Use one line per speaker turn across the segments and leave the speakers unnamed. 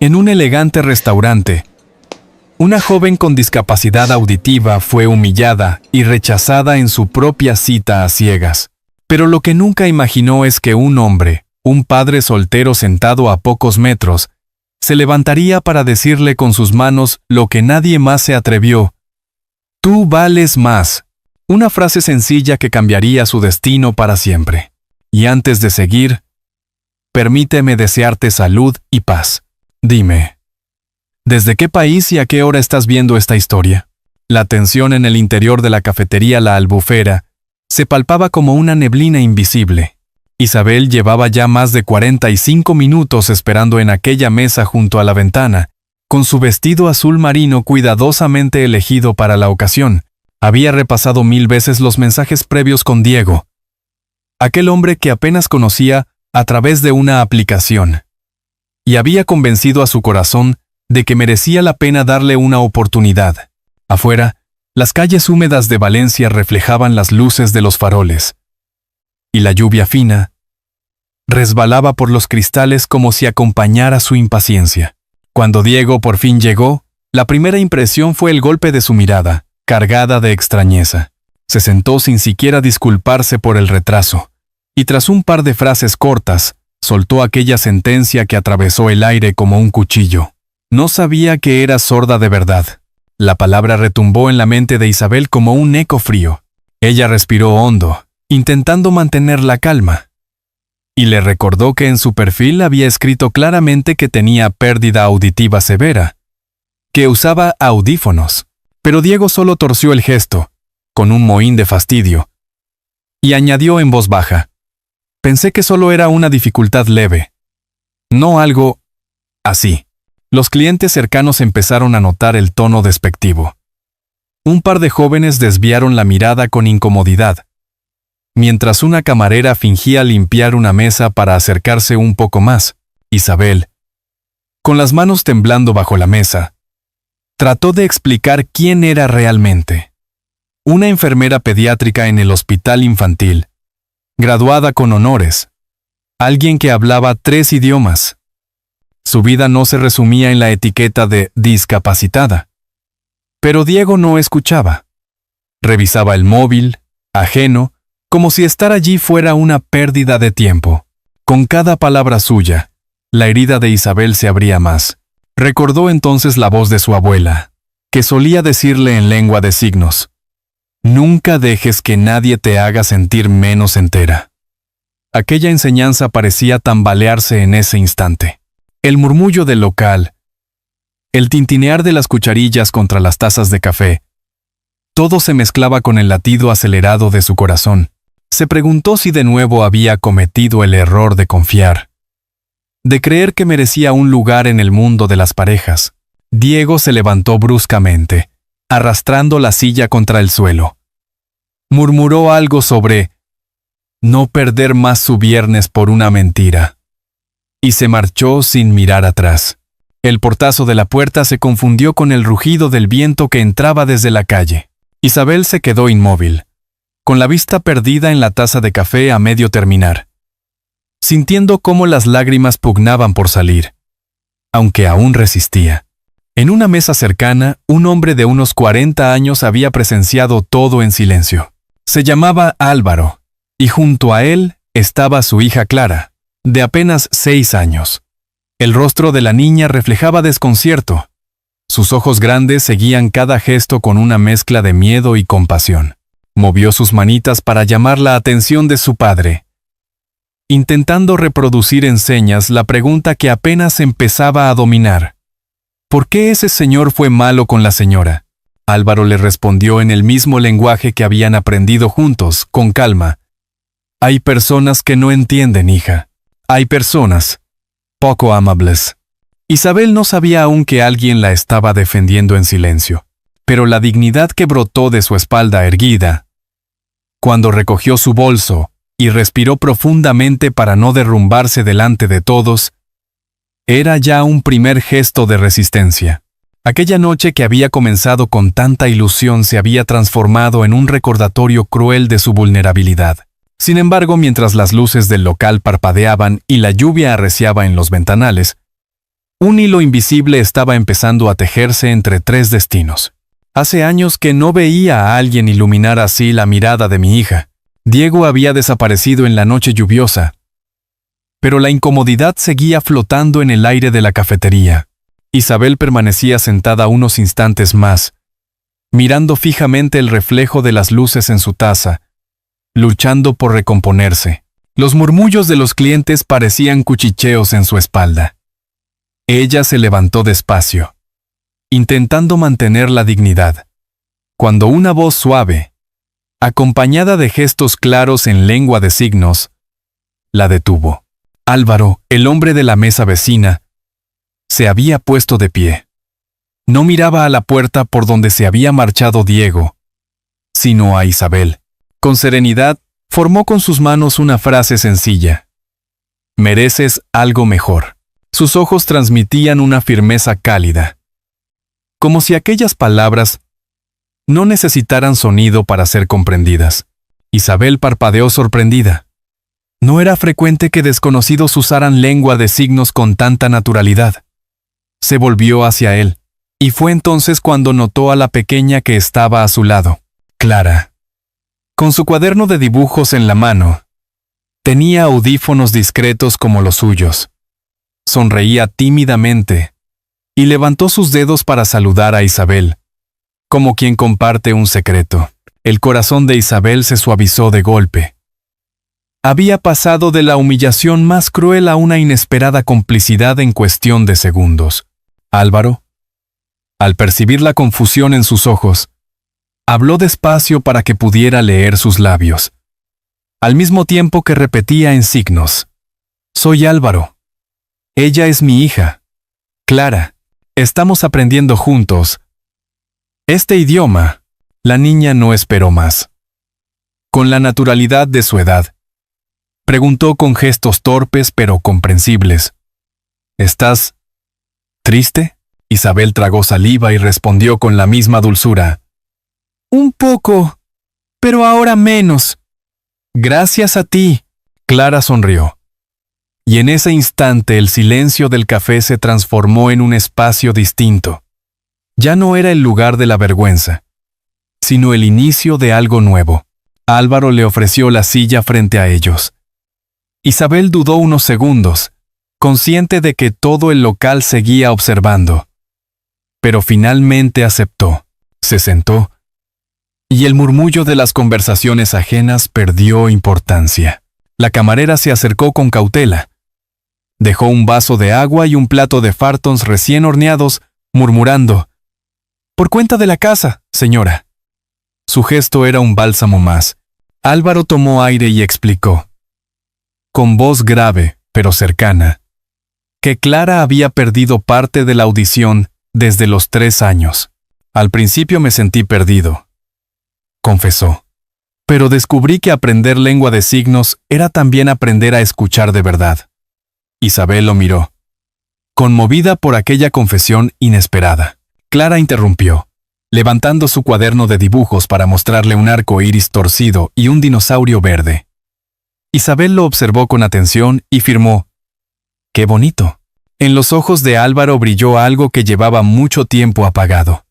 En un elegante restaurante, una joven con discapacidad auditiva fue humillada y rechazada en su propia cita a ciegas. Pero lo que nunca imaginó es que un hombre, un padre soltero sentado a pocos metros, se levantaría para decirle con sus manos lo que nadie más se atrevió: «Tú vales más». Una frase sencilla que cambiaría su destino para siempre. Y antes de seguir, permíteme desearte salud y paz. Dime, ¿desde qué país y a qué hora estás viendo esta historia? La tensión en el interior de la cafetería La Albufera se palpaba como una neblina invisible. Isabel llevaba ya más de 45 minutos esperando en aquella mesa junto a la ventana, con su vestido azul marino cuidadosamente elegido para la ocasión. Había repasado 1000 veces los mensajes previos con Diego, aquel hombre que apenas conocía a través de una aplicación, y había convencido a su corazón de que merecía la pena darle una oportunidad. Afuera, las calles húmedas de Valencia reflejaban las luces de los faroles, y la lluvia fina resbalaba por los cristales como si acompañara su impaciencia. Cuando Diego por fin llegó, la primera impresión fue el golpe de su mirada, cargada de extrañeza. Se sentó sin siquiera disculparse por el retraso, y tras un par de frases cortas, soltó aquella sentencia que atravesó el aire como un cuchillo. No sabía que era sorda de verdad. La palabra retumbó en la mente de Isabel como un eco frío. Ella respiró hondo, intentando mantener la calma, y le recordó que en su perfil había escrito claramente que tenía pérdida auditiva severa, que usaba audífonos. Pero Diego solo torció el gesto, con un mohín de fastidio, y añadió en voz baja: «Pensé que solo era una dificultad leve, no algo así». Los clientes cercanos empezaron a notar el tono despectivo. Un par de jóvenes desviaron la mirada con incomodidad, mientras una camarera fingía limpiar una mesa para acercarse un poco más. Isabel, con las manos temblando bajo la mesa, trató de explicar quién era realmente. Una enfermera pediátrica en el hospital infantil, graduada con honores, alguien que hablaba 3 idiomas. Su vida no se resumía en la etiqueta de discapacitada. Pero Diego no escuchaba. Revisaba el móvil, ajeno, como si estar allí fuera una pérdida de tiempo. Con cada palabra suya, la herida de Isabel se abría más. Recordó entonces la voz de su abuela, que solía decirle en lengua de signos: «Nunca dejes que nadie te haga sentir menos entera». Aquella enseñanza parecía tambalearse en ese instante. El murmullo del local, el tintinear de las cucharillas contra las tazas de café, todo se mezclaba con el latido acelerado de su corazón. Se preguntó si de nuevo había cometido el error de confiar, de creer que merecía un lugar en el mundo de las parejas. Diego se levantó bruscamente, arrastrando la silla contra el suelo. Murmuró algo sobre no perder más su viernes por una mentira, y se marchó sin mirar atrás. El portazo de la puerta se confundió con el rugido del viento que entraba desde la calle. Isabel se quedó inmóvil, con la vista perdida en la taza de café a medio terminar, sintiendo cómo las lágrimas pugnaban por salir, aunque aún resistía. En una mesa cercana, un hombre de unos 40 años había presenciado todo en silencio. Se llamaba Álvaro, y junto a él estaba su hija Clara, de apenas 6 años. El rostro de la niña reflejaba desconcierto. Sus ojos grandes seguían cada gesto con una mezcla de miedo y compasión. Movió sus manitas para llamar la atención de su padre, intentando reproducir en señas la pregunta que apenas empezaba a dominar. ¿Por qué ese señor fue malo con la señora? Álvaro le respondió en el mismo lenguaje que habían aprendido juntos, con calma. Hay personas que no entienden, hija. Hay personas poco amables. Isabel no sabía aún que alguien la estaba defendiendo en silencio, pero la dignidad que brotó de su espalda erguida, cuando recogió su bolso y respiró profundamente para no derrumbarse delante de todos, era ya un primer gesto de resistencia. Aquella noche que había comenzado con tanta ilusión se había transformado en un recordatorio cruel de su vulnerabilidad. Sin embargo, mientras las luces del local parpadeaban y la lluvia arreciaba en los ventanales, Un hilo invisible estaba empezando a tejerse entre tres destinos. Hace años que no veía a alguien iluminar así la mirada de mi hija. Diego había desaparecido en la noche lluviosa, pero la incomodidad seguía flotando en el aire de la cafetería. Isabel permanecía sentada unos instantes más, mirando fijamente el reflejo de las luces en su taza, luchando por recomponerse. Los murmullos de los clientes parecían cuchicheos en su espalda. Ella se levantó despacio, intentando mantener la dignidad, cuando una voz suave, acompañada de gestos claros en lengua de signos, la detuvo. Álvaro, el hombre de la mesa vecina, se había puesto de pie. No miraba a la puerta por donde se había marchado Diego, sino a Isabel. Con serenidad, formó con sus manos una frase sencilla. Mereces algo mejor. Sus ojos transmitían una firmeza cálida, como si aquellas palabras no necesitaran sonido para ser comprendidas. Isabel parpadeó sorprendida. No era frecuente que desconocidos usaran lengua de signos con tanta naturalidad. Se volvió hacia él, y fue entonces cuando notó a la pequeña que estaba a su lado, Clara. Con su cuaderno de dibujos en la mano, tenía audífonos discretos como los suyos. Sonreía tímidamente y levantó sus dedos para saludar a Isabel, como quien comparte un secreto. El corazón de Isabel se suavizó de golpe. Había pasado de la humillación más cruel a una inesperada complicidad en cuestión de segundos. Álvaro, al percibir la confusión en sus ojos, habló despacio para que pudiera leer sus labios, al mismo tiempo que repetía en signos: «Soy Álvaro. Ella es mi hija, Clara. Estamos aprendiendo juntos este idioma». La niña no esperó más. Con la naturalidad de su edad, preguntó con gestos torpes pero comprensibles: «¿Estás triste?» Isabel tragó saliva y respondió con la misma dulzura: «Un poco, pero ahora menos. Gracias a ti». Clara sonrió. Y en ese instante el silencio del café se transformó en un espacio distinto. Ya no era el lugar de la vergüenza, sino el inicio de algo nuevo. Álvaro le ofreció la silla frente a ellos. Isabel dudó unos segundos, consciente de que todo el local seguía observando. Pero finalmente aceptó. Se sentó, y el murmullo de las conversaciones ajenas perdió importancia. La camarera se acercó con cautela. Dejó un vaso de agua y un plato de fartons recién horneados, murmurando: «Por cuenta de la casa, señora». Su gesto era un bálsamo más. Álvaro tomó aire y explicó, con voz grave, pero cercana, que Clara había perdido parte de la audición desde los 3 años. «Al principio me sentí perdido», confesó, «pero descubrí que aprender lengua de signos era también aprender a escuchar de verdad». Isabel lo miró, conmovida por aquella confesión inesperada. Clara interrumpió, levantando su cuaderno de dibujos para mostrarle un arco iris torcido y un dinosaurio verde. Isabel lo observó con atención y firmó: «¡Qué bonito!». En los ojos de Álvaro brilló algo que llevaba mucho tiempo apagado.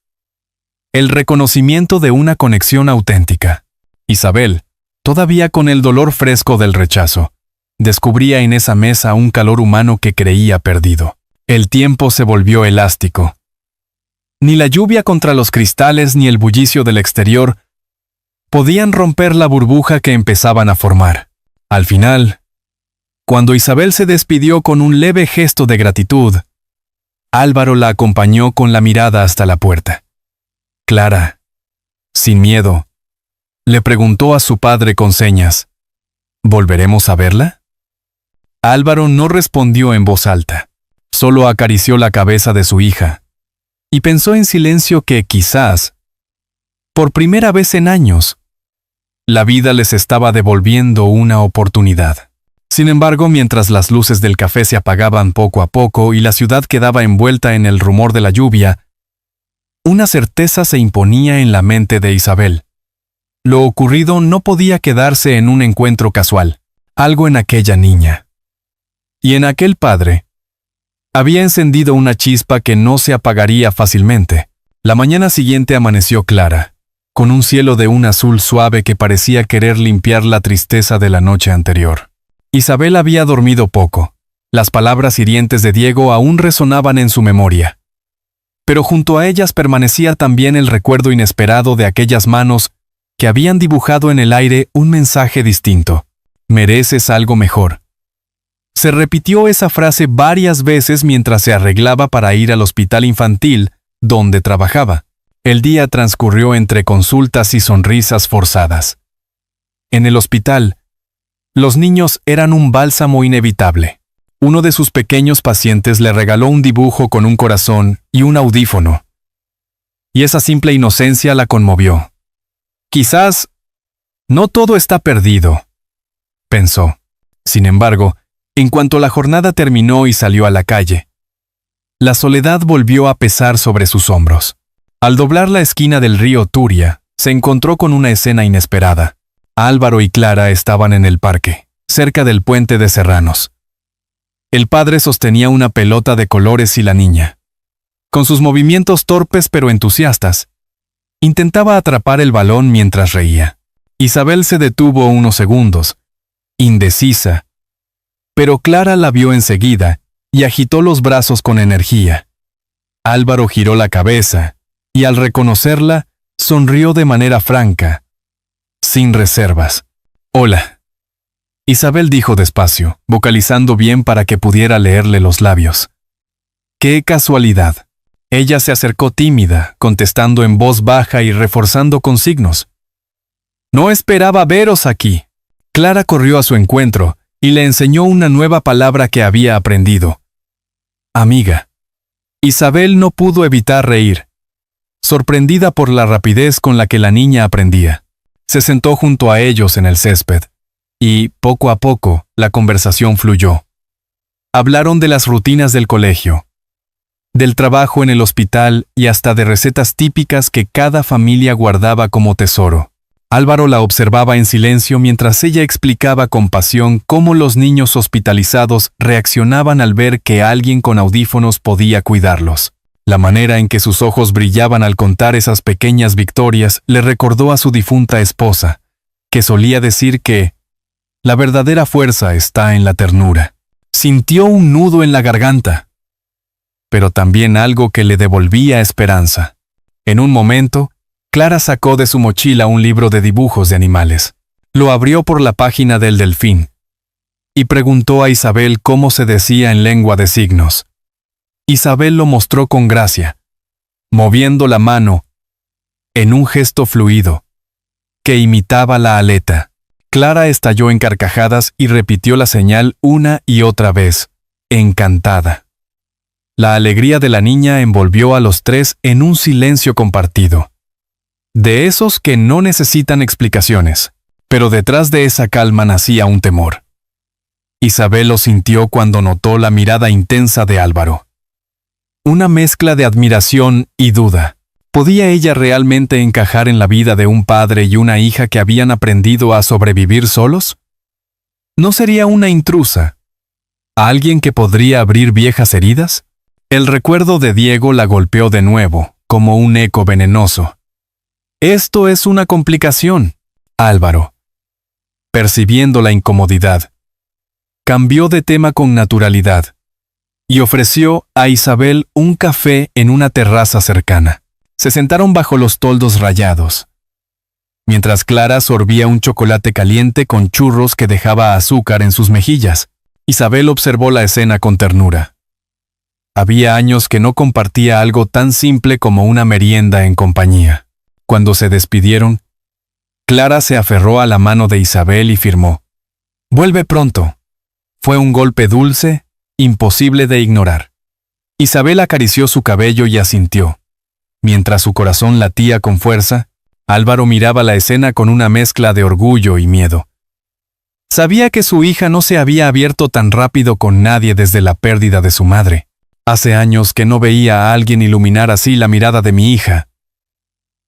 El reconocimiento de una conexión auténtica. Isabel, todavía con el dolor fresco del rechazo, descubría en esa mesa un calor humano que creía perdido. El tiempo se volvió elástico. Ni la lluvia contra los cristales ni el bullicio del exterior podían romper la burbuja que empezaban a formar. Al final, cuando Isabel se despidió con un leve gesto de gratitud, Álvaro la acompañó con la mirada hasta la puerta. «Clara, sin miedo», le preguntó a su padre con señas: «¿Volveremos a verla?». Álvaro no respondió en voz alta, solo acarició la cabeza de su hija, y pensó en silencio que quizás, por primera vez en años, la vida les estaba devolviendo una oportunidad. Sin embargo, mientras las luces del café se apagaban poco a poco y la ciudad quedaba envuelta en el rumor de la lluvia, una certeza se imponía en la mente de Isabel. Lo ocurrido no podía quedarse en un encuentro casual. Algo en aquella niña y en aquel padre Había encendido una chispa que no se apagaría fácilmente. La mañana siguiente amaneció clara, con un cielo de un azul suave que parecía querer limpiar la tristeza de la noche anterior. Isabel había dormido poco. Las palabras hirientes de Diego aún resonaban en su memoria. Pero junto a ellas permanecía también el recuerdo inesperado de aquellas manos que habían dibujado en el aire un mensaje distinto. Mereces algo mejor. Se repitió esa frase varias veces mientras se arreglaba para ir al hospital infantil donde trabajaba. El día transcurrió entre consultas y sonrisas forzadas. En el hospital, los niños eran un bálsamo inevitable. Uno de sus pequeños pacientes le regaló un dibujo con un corazón y un audífono. Y esa simple inocencia la conmovió. Quizás no todo está perdido, pensó. Sin embargo, en cuanto la jornada terminó y salió a la calle, la soledad volvió a pesar sobre sus hombros. Al doblar la esquina del río Turia, se encontró con una escena inesperada. Álvaro y Clara estaban en el parque, cerca del puente de Serranos. El padre sostenía una pelota de colores y la niña, con sus movimientos torpes pero entusiastas, intentaba atrapar el balón mientras reía. Isabel se detuvo unos segundos, indecisa, pero Clara la vio enseguida y agitó los brazos con energía. Álvaro giró la cabeza y al reconocerla, sonrió de manera franca, sin reservas. «Hola», Isabel dijo despacio, vocalizando bien para que pudiera leerle los labios. «¡Qué casualidad!». Ella se acercó tímida, contestando en voz baja y reforzando con signos. «No esperaba veros aquí». Clara corrió a su encuentro y le enseñó una nueva palabra que había aprendido. «Amiga». Isabel no pudo evitar reír, sorprendida por la rapidez con la que la niña aprendía. Se sentó junto a ellos en el césped, y, poco a poco, la conversación fluyó. Hablaron de las rutinas del colegio, del trabajo en el hospital y hasta de recetas típicas que cada familia guardaba como tesoro. Álvaro la observaba en silencio mientras ella explicaba con pasión cómo los niños hospitalizados reaccionaban al ver que alguien con audífonos podía cuidarlos. La manera en que sus ojos brillaban al contar esas pequeñas victorias le recordó a su difunta esposa, que solía decir que la verdadera fuerza está en la ternura. Sintió un nudo en la garganta, pero también algo que le devolvía esperanza. En un momento, Clara sacó de su mochila un libro de dibujos de animales. Lo abrió por la página del delfín y preguntó a Isabel cómo se decía en lengua de signos. Isabel lo mostró con gracia, moviendo la mano en un gesto fluido que imitaba la aleta. Clara estalló en carcajadas y repitió la señal una y otra vez, encantada. La alegría de la niña envolvió a los tres en un silencio compartido. De esos que no necesitan explicaciones, pero detrás de esa calma nacía un temor. Isabel lo sintió cuando notó la mirada intensa de Álvaro. Una mezcla de admiración y duda. ¿Podía ella realmente encajar en la vida de un padre y una hija que habían aprendido a sobrevivir solos? ¿No sería una intrusa? ¿Alguien que podría abrir viejas heridas? El recuerdo de Diego la golpeó de nuevo, como un eco venenoso. Esto es una complicación, Álvaro. Percibiendo la incomodidad, cambió de tema con naturalidad y ofreció a Isabel un café en una terraza cercana. Se sentaron bajo los toldos rayados, mientras Clara sorbía un chocolate caliente con churros que dejaba azúcar en sus mejillas. Isabel observó la escena con ternura. Había años que no compartía algo tan simple como una merienda en compañía. Cuando se despidieron, Clara se aferró a la mano de Isabel y firmó: «Vuelve pronto». Fue un golpe dulce, imposible de ignorar. Isabel acarició su cabello y asintió. Mientras su corazón latía con fuerza, Álvaro miraba la escena con una mezcla de orgullo y miedo. Sabía que su hija no se había abierto tan rápido con nadie desde la pérdida de su madre. Hace años que no veía a alguien iluminar así la mirada de mi hija.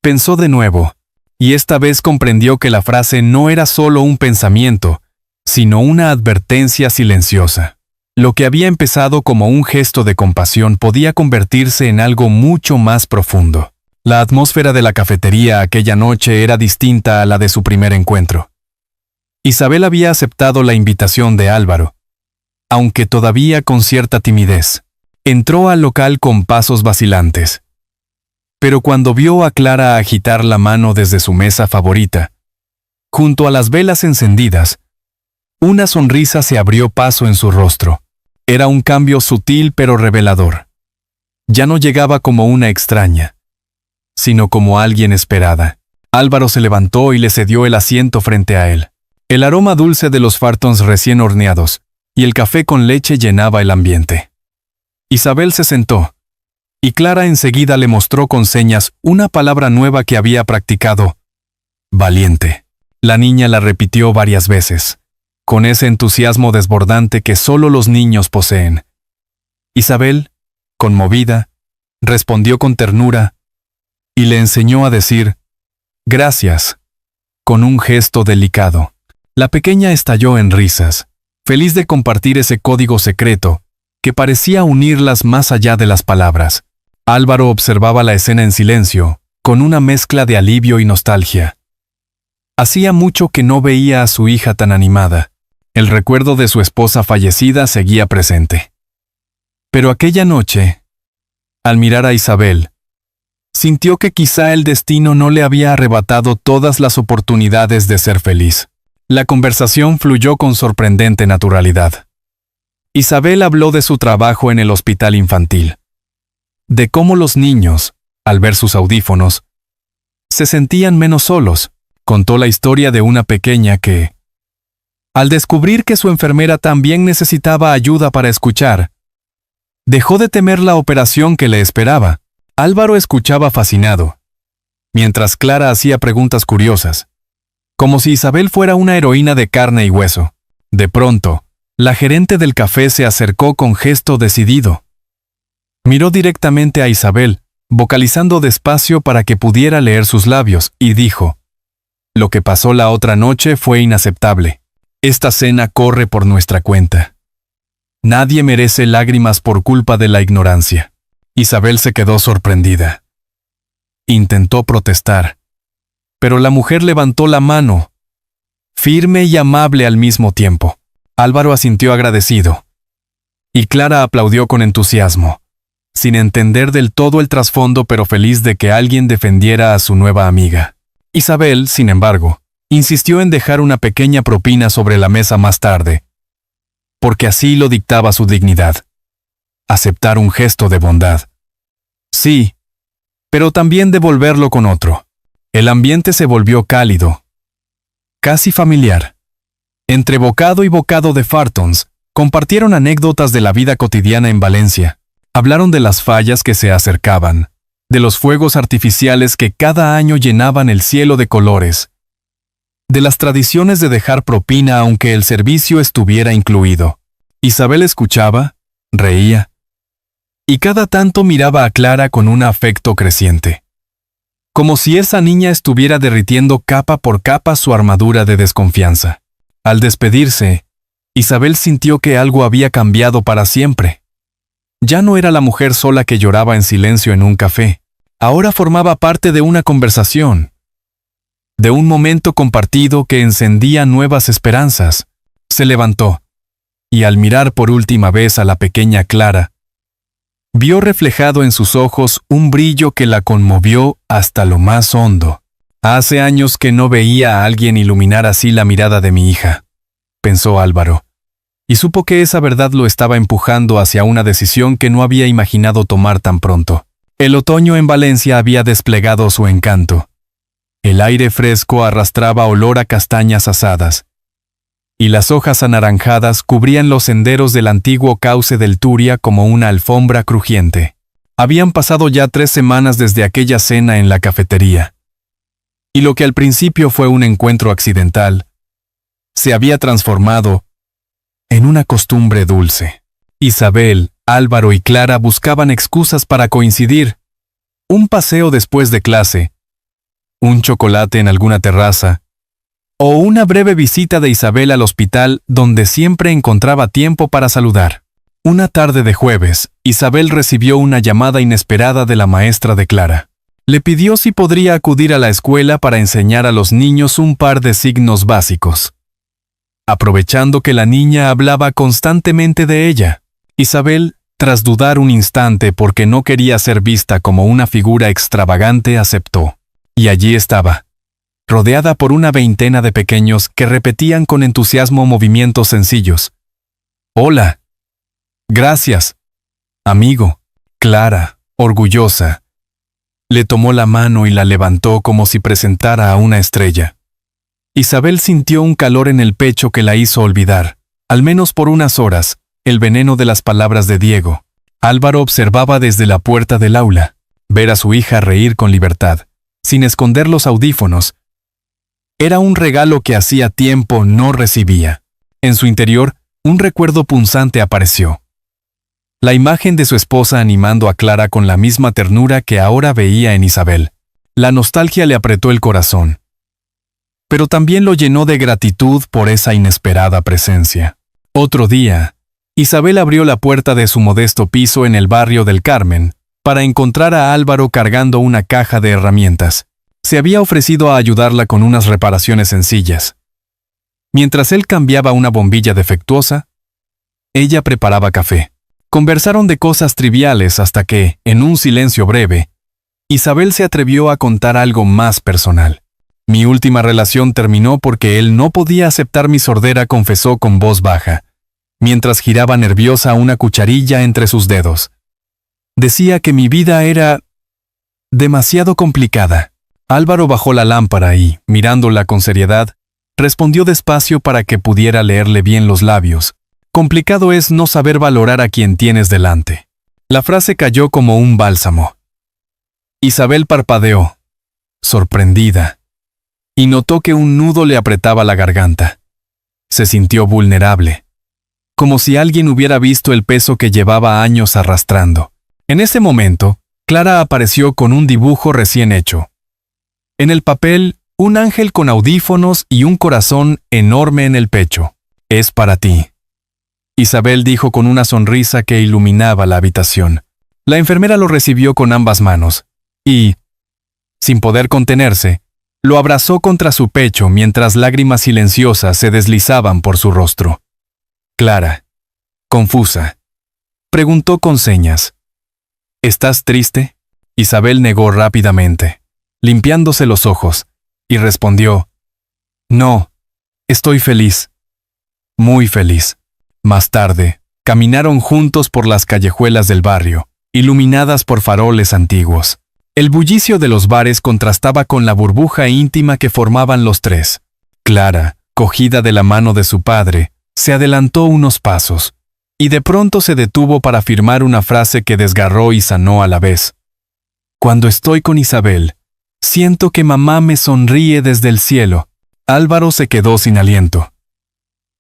Pensó de nuevo, y esta vez comprendió que la frase no era solo un pensamiento, sino una advertencia silenciosa. Lo que había empezado como un gesto de compasión podía convertirse en algo mucho más profundo. La atmósfera de la cafetería aquella noche era distinta a la de su primer encuentro. Isabel había aceptado la invitación de Álvaro, aunque todavía con cierta timidez. Entró al local con pasos vacilantes. Pero cuando vio a Clara agitar la mano desde su mesa favorita, junto a las velas encendidas, una sonrisa se abrió paso en su rostro. Era un cambio sutil pero revelador. Ya no llegaba como una extraña, sino como alguien esperada. Álvaro se levantó y le cedió el asiento frente a él. El aroma dulce de los Fartons recién horneados y el café con leche llenaba el ambiente. Isabel se sentó, y Clara enseguida le mostró con señas una palabra nueva que había practicado: valiente. La niña la repitió varias veces, con ese entusiasmo desbordante que solo los niños poseen. Isabel, conmovida, respondió con ternura y le enseñó a decir «gracias», con un gesto delicado. La pequeña estalló en risas, feliz de compartir ese código secreto que parecía unirlas más allá de las palabras. Álvaro observaba la escena en silencio, con una mezcla de alivio y nostalgia. Hacía mucho que no veía a su hija tan animada. El recuerdo de su esposa fallecida seguía presente. Pero aquella noche, al mirar a Isabel, sintió que quizá el destino no le había arrebatado todas las oportunidades de ser feliz. La conversación fluyó con sorprendente naturalidad. Isabel habló de su trabajo en el hospital infantil, de cómo los niños, al ver sus audífonos, se sentían menos solos. Contó la historia de una pequeña que, al descubrir que su enfermera también necesitaba ayuda para escuchar, dejó de temer la operación que le esperaba. Álvaro escuchaba fascinado, mientras Clara hacía preguntas curiosas, como si Isabel fuera una heroína de carne y hueso. De pronto, la gerente del café se acercó con gesto decidido. Miró directamente a Isabel, vocalizando despacio para que pudiera leer sus labios, y dijo: «Lo que pasó la otra noche fue inaceptable. Esta cena corre por nuestra cuenta. Nadie merece lágrimas por culpa de la ignorancia». Isabel se quedó sorprendida. Intentó protestar, pero la mujer levantó la mano, firme y amable al mismo tiempo. Álvaro asintió agradecido, y Clara aplaudió con entusiasmo, sin entender del todo el trasfondo, pero feliz de que alguien defendiera a su nueva amiga. Isabel, sin embargo, insistió en dejar una pequeña propina sobre la mesa más tarde, porque así lo dictaba su dignidad. Aceptar un gesto de bondad. Sí, pero también devolverlo con otro. El ambiente se volvió cálido, casi familiar. Entre bocado y bocado de Fartons, compartieron anécdotas de la vida cotidiana en Valencia. Hablaron de las fallas que se acercaban, de los fuegos artificiales que cada año llenaban el cielo de colores, de las tradiciones de dejar propina aunque el servicio estuviera incluido. Isabel escuchaba, reía, y cada tanto miraba a Clara con un afecto creciente, como si esa niña estuviera derritiendo capa por capa su armadura de desconfianza. Al despedirse, Isabel sintió que algo había cambiado para siempre. Ya no era la mujer sola que lloraba en silencio en un café. Ahora formaba parte de una conversación, de un momento compartido que encendía nuevas esperanzas. Se levantó, y al mirar por última vez a la pequeña Clara, vio reflejado en sus ojos un brillo que la conmovió hasta lo más hondo. Hace años que no veía a alguien iluminar así la mirada de mi hija, pensó Álvaro, y supo que esa verdad lo estaba empujando hacia una decisión que no había imaginado tomar tan pronto. El otoño en Valencia había desplegado su encanto. El aire fresco arrastraba olor a castañas asadas, y las hojas anaranjadas cubrían los senderos del antiguo cauce del Turia como una alfombra crujiente. Habían pasado ya 3 semanas desde aquella cena en la cafetería, y lo que al principio fue un encuentro accidental, se había transformado en una costumbre dulce. Isabel, Álvaro y Clara buscaban excusas para coincidir. Un paseo después de clase, un chocolate en alguna terraza, o una breve visita de Isabel al hospital donde siempre encontraba tiempo para saludar. Una tarde de jueves, Isabel recibió una llamada inesperada de la maestra de Clara. Le pidió si podría acudir a la escuela para enseñar a los niños un par de signos básicos. Aprovechando que la niña hablaba constantemente de ella, Isabel, tras dudar un instante porque no quería ser vista como una figura extravagante, aceptó. Y allí estaba, rodeada por una veintena de pequeños que repetían con entusiasmo movimientos sencillos. «Hola. Gracias. Amigo». Clara, orgullosa, le tomó la mano y la levantó como si presentara a una estrella. Isabel sintió un calor en el pecho que la hizo olvidar, al menos por unas horas, el veneno de las palabras de Diego. Álvaro observaba desde la puerta del aula. Ver a su hija reír con libertad, sin esconder los audífonos, era un regalo que hacía tiempo no recibía. En su interior, un recuerdo punzante apareció. La imagen de su esposa animando a Clara con la misma ternura que ahora veía en Isabel. La nostalgia le apretó el corazón, pero también lo llenó de gratitud por esa inesperada presencia. Otro día, Isabel abrió la puerta de su modesto piso en el barrio del Carmen para encontrar a Álvaro cargando una caja de herramientas. Se había ofrecido a ayudarla con unas reparaciones sencillas. Mientras él cambiaba una bombilla defectuosa, ella preparaba café. Conversaron de cosas triviales hasta que, en un silencio breve, Isabel se atrevió a contar algo más personal. «Mi última relación terminó porque él no podía aceptar mi sordera», confesó con voz baja, mientras giraba nerviosa una cucharilla entre sus dedos. «Decía que mi vida era demasiado complicada». Álvaro bajó la lámpara y, mirándola con seriedad, respondió despacio para que pudiera leerle bien los labios. «Complicado es no saber valorar a quien tienes delante». La frase cayó como un bálsamo. Isabel parpadeó, sorprendida, y notó que un nudo le apretaba la garganta. Se sintió vulnerable, como si alguien hubiera visto el peso que llevaba años arrastrando. En ese momento, Clara apareció con un dibujo recién hecho. En el papel, un ángel con audífonos y un corazón enorme en el pecho. «Es para ti», Isabel dijo con una sonrisa que iluminaba la habitación. La enfermera lo recibió con ambas manos y, sin poder contenerse, lo abrazó contra su pecho mientras lágrimas silenciosas se deslizaban por su rostro. Clara, confusa, preguntó con señas. «¿Estás triste?» Isabel negó rápidamente, limpiándose los ojos, y respondió: «No, estoy feliz, muy feliz». Más tarde, caminaron juntos por las callejuelas del barrio, iluminadas por faroles antiguos. El bullicio de los bares contrastaba con la burbuja íntima que formaban los tres. Clara, cogida de la mano de su padre, se adelantó unos pasos, y de pronto se detuvo para afirmar una frase que desgarró y sanó a la vez. «Cuando estoy con Isabel, siento que mamá me sonríe desde el cielo». Álvaro se quedó sin aliento.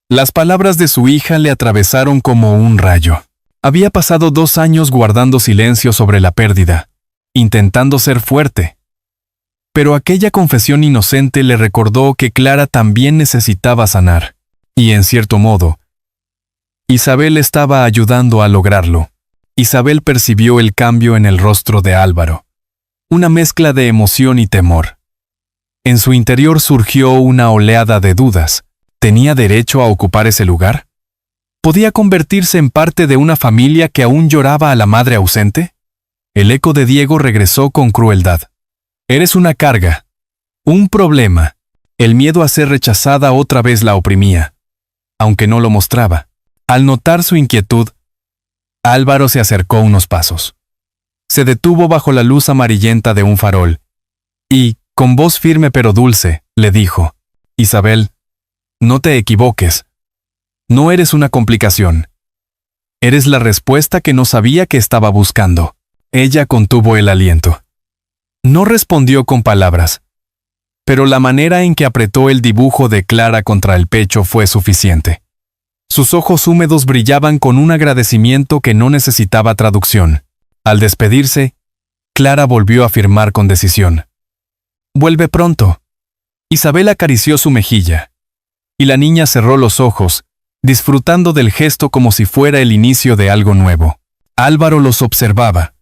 Las palabras de su hija le atravesaron como un rayo. Había pasado 2 años guardando silencio sobre la pérdida, intentando ser fuerte. Pero aquella confesión inocente le recordó que Clara también necesitaba sanar. Y en cierto modo, Isabel estaba ayudando a lograrlo. Isabel percibió el cambio en el rostro de Álvaro. Una mezcla de emoción y temor. En su interior surgió una oleada de dudas. ¿Tenía derecho a ocupar ese lugar? ¿Podía convertirse en parte de una familia que aún lloraba a la madre ausente? El eco de Diego regresó con crueldad. «Eres una carga, un problema». El miedo a ser rechazada otra vez la oprimía, aunque no lo mostraba. Al notar su inquietud, Álvaro se acercó unos pasos. Se detuvo bajo la luz amarillenta de un farol y, con voz firme pero dulce, le dijo: «Isabel, no te equivoques. No eres una complicación. Eres la respuesta que no sabía que estaba buscando». Ella contuvo el aliento. No respondió con palabras, pero la manera en que apretó el dibujo de Clara contra el pecho fue suficiente. Sus ojos húmedos brillaban con un agradecimiento que no necesitaba traducción. Al despedirse, Clara volvió a afirmar con decisión: «Vuelve pronto». Isabel acarició su mejilla, y la niña cerró los ojos, disfrutando del gesto como si fuera el inicio de algo nuevo. Álvaro los observaba,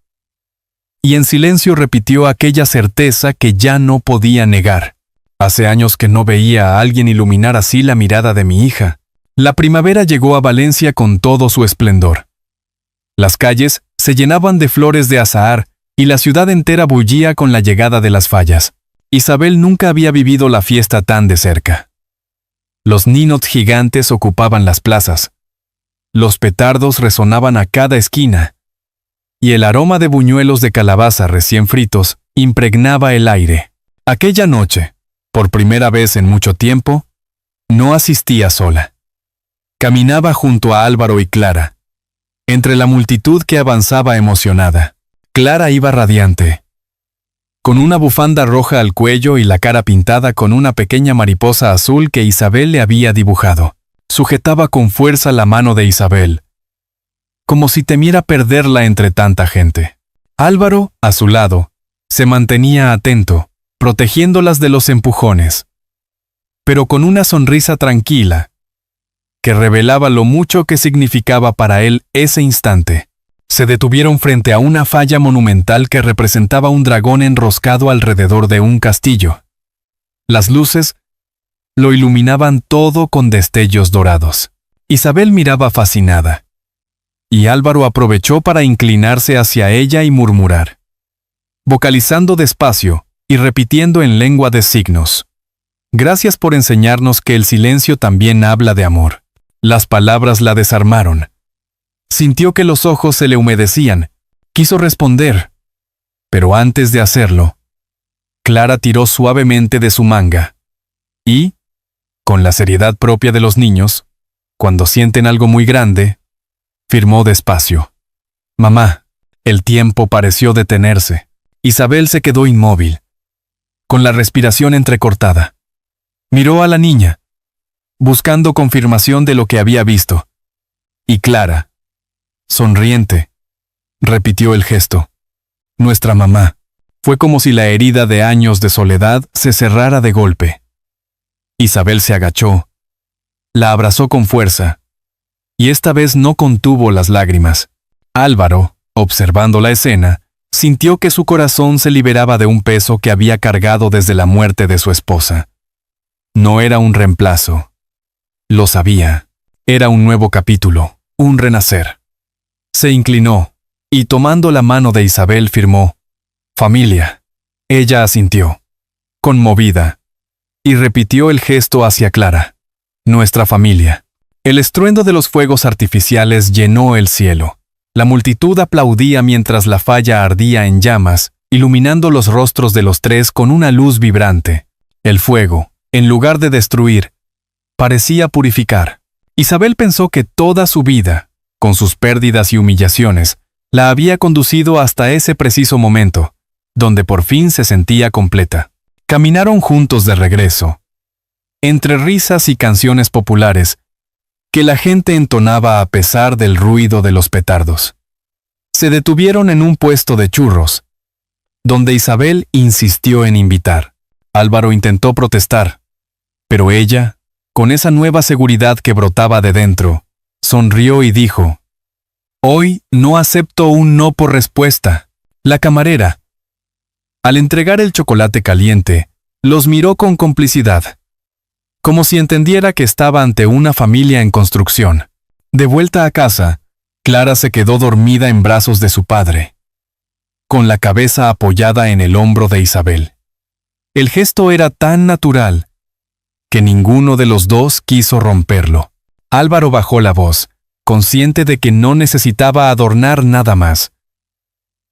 y en silencio repitió aquella certeza que ya no podía negar. Hace años que no veía a alguien iluminar así la mirada de mi hija. La primavera llegó a Valencia con todo su esplendor. Las calles se llenaban de flores de azahar y la ciudad entera bullía con la llegada de las fallas. Isabel nunca había vivido la fiesta tan de cerca. Los ninots gigantes ocupaban las plazas. Los petardos resonaban a cada esquina, y el aroma de buñuelos de calabaza recién fritos impregnaba el aire. Aquella noche, por primera vez en mucho tiempo, no asistía sola. Caminaba junto a Álvaro y Clara, entre la multitud que avanzaba emocionada. Clara iba radiante, con una bufanda roja al cuello y la cara pintada con una pequeña mariposa azul que Isabel le había dibujado. Sujetaba con fuerza la mano de Isabel, como si temiera perderla entre tanta gente. Álvaro, a su lado, se mantenía atento, protegiéndolas de los empujones, pero con una sonrisa tranquila, que revelaba lo mucho que significaba para él ese instante. Se detuvieron frente a una falla monumental que representaba un dragón enroscado alrededor de un castillo. Las luces lo iluminaban todo con destellos dorados. Isabel miraba fascinada, y Álvaro aprovechó para inclinarse hacia ella y murmurar, vocalizando despacio y repitiendo en lengua de signos: «Gracias por enseñarnos que el silencio también habla de amor». Las palabras la desarmaron. Sintió que los ojos se le humedecían. Quiso responder, pero antes de hacerlo, Clara tiró suavemente de su manga y, con la seriedad propia de los niños, cuando sienten algo muy grande, firmó despacio: «Mamá». El tiempo pareció detenerse. Isabel se quedó inmóvil, con la respiración entrecortada. Miró a la niña, buscando confirmación de lo que había visto. Y Clara, sonriente, repitió el gesto: «Nuestra mamá». Fue como si la herida de años de soledad se cerrara de golpe. Isabel se agachó, la abrazó con fuerza, y esta vez no contuvo las lágrimas. Álvaro, observando la escena, sintió que su corazón se liberaba de un peso que había cargado desde la muerte de su esposa. No era un reemplazo. Lo sabía. Era un nuevo capítulo, un renacer. Se inclinó, y tomando la mano de Isabel firmó: «Familia». Ella asintió, conmovida, y repitió el gesto hacia Clara: «Nuestra familia». El estruendo de los fuegos artificiales llenó el cielo. La multitud aplaudía mientras la falla ardía en llamas, iluminando los rostros de los tres con una luz vibrante. El fuego, en lugar de destruir, parecía purificar. Isabel pensó que toda su vida, con sus pérdidas y humillaciones, la había conducido hasta ese preciso momento, donde por fin se sentía completa. Caminaron juntos de regreso, entre risas y canciones populares, que la gente entonaba a pesar del ruido de los petardos. Se detuvieron en un puesto de churros, donde Isabel insistió en invitar. Álvaro intentó protestar, pero ella, con esa nueva seguridad que brotaba de dentro, sonrió y dijo: «Hoy no acepto un no por respuesta». La camarera, al entregar el chocolate caliente, los miró con complicidad, como si entendiera que estaba ante una familia en construcción. De vuelta a casa, Clara se quedó dormida en brazos de su padre, con la cabeza apoyada en el hombro de Isabel. El gesto era tan natural que ninguno de los dos quiso romperlo. Álvaro bajó la voz, consciente de que no necesitaba adornar nada más.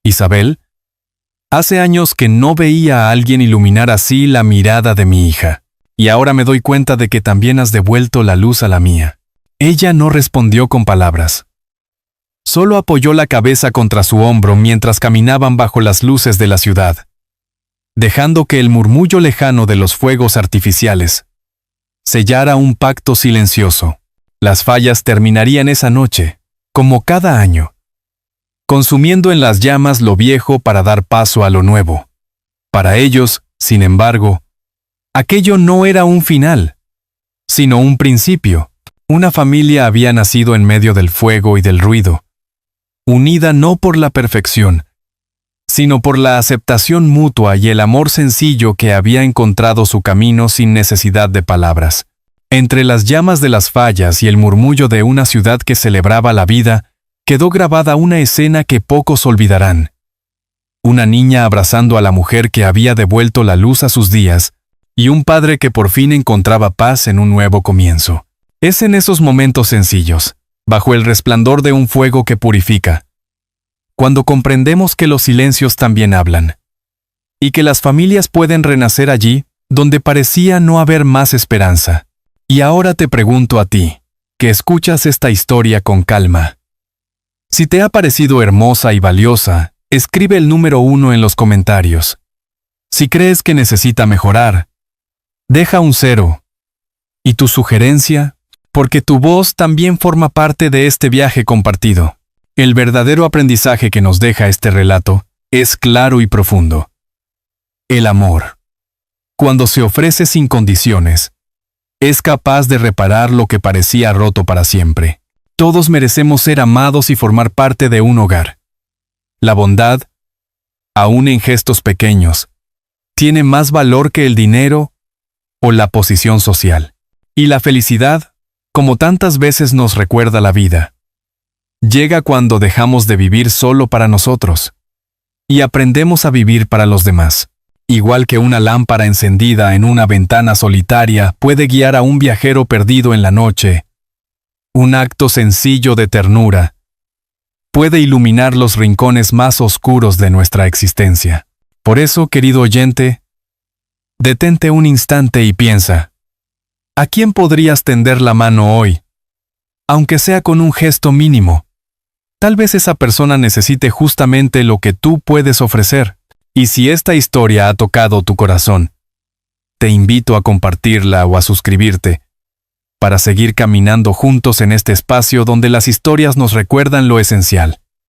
«Isabel, hace años que no veía a alguien iluminar así la mirada de mi hija, y ahora me doy cuenta de que también has devuelto la luz a la mía». Ella no respondió con palabras. Solo apoyó la cabeza contra su hombro mientras caminaban bajo las luces de la ciudad, dejando que el murmullo lejano de los fuegos artificiales sellara un pacto silencioso. Las fallas terminarían esa noche, como cada año, consumiendo en las llamas lo viejo para dar paso a lo nuevo. Para ellos, sin embargo, aquello no era un final, sino un principio, Una familia había nacido en medio del fuego y del ruido, unida no por la perfección, sino por la aceptación mutua y el amor sencillo que había encontrado su camino sin necesidad de palabras. Entre las llamas de las fallas y el murmullo de una ciudad que celebraba la vida, quedó grabada una escena que pocos olvidarán. Una niña abrazando a la mujer que había devuelto la luz a sus días, y un padre que por fin encontraba paz en un nuevo comienzo. Es en esos momentos sencillos, bajo el resplandor de un fuego que purifica, cuando comprendemos que los silencios también hablan, y que las familias pueden renacer allí donde parecía no haber más esperanza. Y ahora te pregunto a ti, que escuchas esta historia con calma. Si te ha parecido hermosa y valiosa, escribe el número 1 en los comentarios. Si crees que necesita mejorar, deja un 0. ¿Y tu sugerencia? Porque tu voz también forma parte de este viaje compartido. El verdadero aprendizaje que nos deja este relato es claro y profundo. El amor, cuando se ofrece sin condiciones, es capaz de reparar lo que parecía roto para siempre. Todos merecemos ser amados y formar parte de un hogar. La bondad, aún en gestos pequeños, tiene más valor que el dinero o la posición social. Y la felicidad, como tantas veces nos recuerda la vida, llega cuando dejamos de vivir solo para nosotros y aprendemos a vivir para los demás. Igual que una lámpara encendida en una ventana solitaria puede guiar a un viajero perdido en la noche, un acto sencillo de ternura puede iluminar los rincones más oscuros de nuestra existencia. Por eso, querido oyente, detente un instante y piensa, ¿a quién podrías tender la mano hoy? Aunque sea con un gesto mínimo. Tal vez esa persona necesite justamente lo que tú puedes ofrecer. Y si esta historia ha tocado tu corazón, te invito a compartirla o a suscribirte, para seguir caminando juntos en este espacio donde las historias nos recuerdan lo esencial.